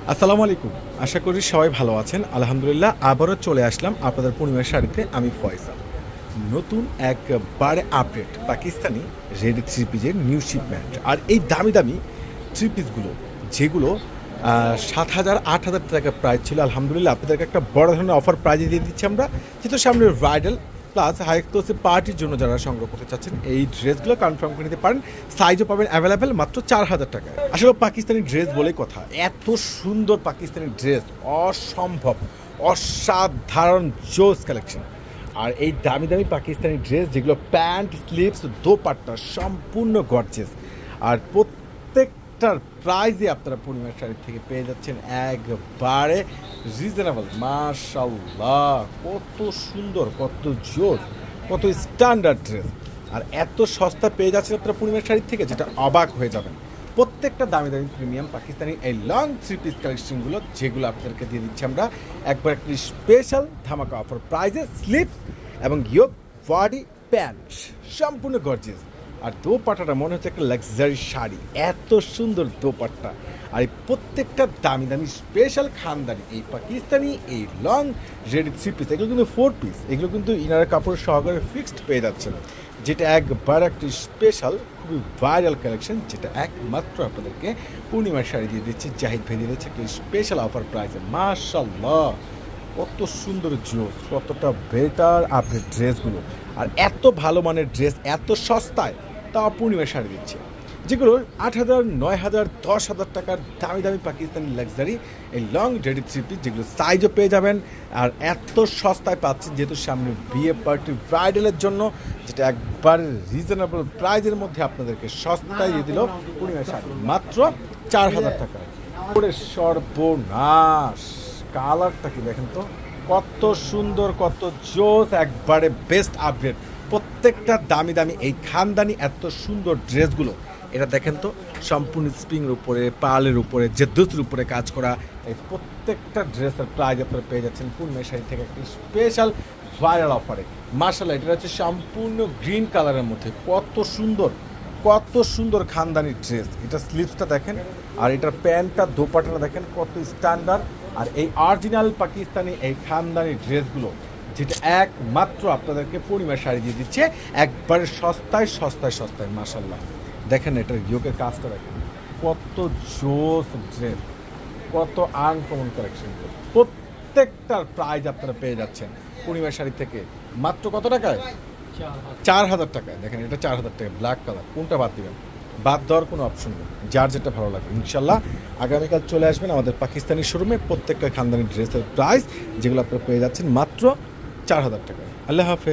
আসসালামু আলাইকুম। আশা করি সবাই ভালো আছেন। আলহামদুলিল্লাহ আবারও চলে আসলাম আপনাদের পূর্ণিমার শাড়িতে। আমি ফয়সাল। নতুন একবারে আপডেট পাকিস্তানি রেডি থ্রি পিসের নিউ শিপমেন্ট। আর এই দামি দামি থ্রি পিসগুলো যেগুলো ৭,০০০ ৮,০০০ টাকা প্রাইস ছিল, আলহামদুলিল্লাহ আপনাদেরকে একটা বড় ধরনের অফার প্রাইজে দিয়ে দিচ্ছি আমরা। যেহেতু সামনে ব্রাইডাল প্লাস হাই ক্লাসের পার্টির জন্য যারা সংগ্রহ করতে চাচ্ছেন এই ড্রেসগুলো কনফার্ম করে নিতে পারেন। সাইজও পাবেন অ্যাভেলেবেল মাত্র ৪,০০০ টাকায়। আসলে পাকিস্তানি ড্রেস বলেই কথা, এত সুন্দর পাকিস্তানি ড্রেস, অসম্ভব অসাধারণ জোস কালেকশন। আর এই দামি দামি পাকিস্তানি ড্রেস যেগুলো প্যান্ট স্লিভস দোপাট্টা সম্পূর্ণ গর্জিয়াস। আর প্রত্যেকটার প্রাইজে আপনারা পূর্ণিমার শাড়ি থেকে পেয়ে যাচ্ছেন একবারে রিজনেবল। মাশাআল্লাহ, কত সুন্দর, কত জোস, কত স্ট্যান্ডার্ড ড্রেস। আর এত সস্তা পেয়ে যাচ্ছেন আপনারা পূর্ণিমার শাড়ি থেকে, যেটা অবাক হয়ে যাবেন। প্রত্যেকটা দামি দামি প্রিমিয়াম পাকিস্তানি এই লং থ্রি পিস কালেকশনগুলো যেগুলো আপনাদেরকে দিয়ে দিচ্ছি আমরা একবার একটি স্পেশাল ধামাকা অফার প্রাইজে। স্লিপস এবং ইয়োক বডি প্যান্ট সম্পূর্ণ গর্জিয়াস। আর দোপাট্টাটা মনে হচ্ছে একটা লাক্সারি শাড়ি, এত সুন্দর দোপাট্টা। আর এই প্রত্যেকটা দামি দামি স্পেশাল খানদানি এই পাকিস্তানি এই লং রেডি থ্রি পিস, এগুলো কিন্তু ফোর পিস, এগুলো কিন্তু ইনার কাপড় সহকারে ফিক্সড পেয়ে যাচ্ছেন, যেটা একবার একটি স্পেশাল খুবই ভাইরাল কালেকশন, যেটা একমাত্র আপনাদেরকে পূর্ণিমার শাড়ি দিয়ে দিচ্ছে, জাহিদ ভাই দিয়ে দিচ্ছে একটি স্পেশাল অফার প্রাইসে। মাশাআল্লাহ, কত সুন্দর জোস, কতটা বেটার আপডেট ড্রেসগুলো। আর এত ভালো মানের ড্রেস এত সস্তায় তা পূর্ণিমার শাড়ি দিচ্ছে, যেগুলো ৮,০০০ ৯,০০০ ১০,০০০ টাকার দামি দামি পাকিস্তানি লাক্সারি এই লং রেডি থ্রি পিস, যেগুলো সাইজও পেয়ে যাবেন। আর এত সস্তায় পাচ্ছেন যেহেতু সামনে বিয়ে পার্টি ব্রাইডালের জন্য, যেটা একবার রিজনেবল প্রাইজের মধ্যে আপনাদেরকে সস্তায় দিয়ে দিল পূর্ণিমার শাড়ি মাত্র ৪,০০০ টাকায়। ওরে সর্বনাশ, কালারটা কি দেখেন তো, কত সুন্দর, কত জোস, একবারে বেস্ট আপডেট। প্রত্যেকটা দামি দামি এই খানদানি এত সুন্দর ড্রেসগুলো, এটা দেখেন তো সম্পূর্ণ স্প্রিংয়ের উপরে, পার্লের উপরে, জেদ্দুসের উপরে কাজ করা। এই প্রত্যেকটা ড্রেসের প্রাইস আপনারা পেয়ে যাচ্ছেন পূর্ণিমার শাড়ি থেকে একটি স্পেশাল ভাইরাল অফারে। মাশাআল্লাহ, এটা হচ্ছে সম্পূর্ণ গ্রিন কালারের মধ্যে, কত সুন্দর, কত সুন্দর খানদানি ড্রেস। এটা স্লিভসটা দেখেন, আর এটার প্যান্টটা দোপাট্টাটা দেখেন কত স্ট্যান্ডার্ড। আর এই অরিজিনাল পাকিস্তানি এই খানদানি ড্রেসগুলো, যেটা একমাত্র আপনাদেরকে পূর্ণিমার শাড়ি দিয়ে দিচ্ছে একবারে সস্তায় সস্তায় সস্তায়। মাশাআল্লাহ, দেখেন এটার ইয়োকের কাজটা দেখেন, কত জোস ড্রেস, কত আনকমন কালেকশন। প্রত্যেকটার প্রাইস আপনারা পেয়ে যাচ্ছেন পূর্ণিমার শাড়ি থেকে মাত্র কত টাকায়? ৪,০০০ টাকায়। দেখেন এটা ৪,০০০ টাকা, ব্ল্যাক কালার। কোনটা বাদ দিবেন? বাদ দেওয়ার কোনো অপশন নেই, যার যেটা ভালো লাগবে। ইনশাল্লাহ আগামীকাল চলে আসবেন আমাদের পাকিস্তানি শোরুমে। প্রত্যেকটা খানদানি ড্রেসের প্রাইস যেগুলো আপনারা পেয়ে যাচ্ছেন মাত্র ৪,০০০ টাকায়। আল্লাহ হাফেজ।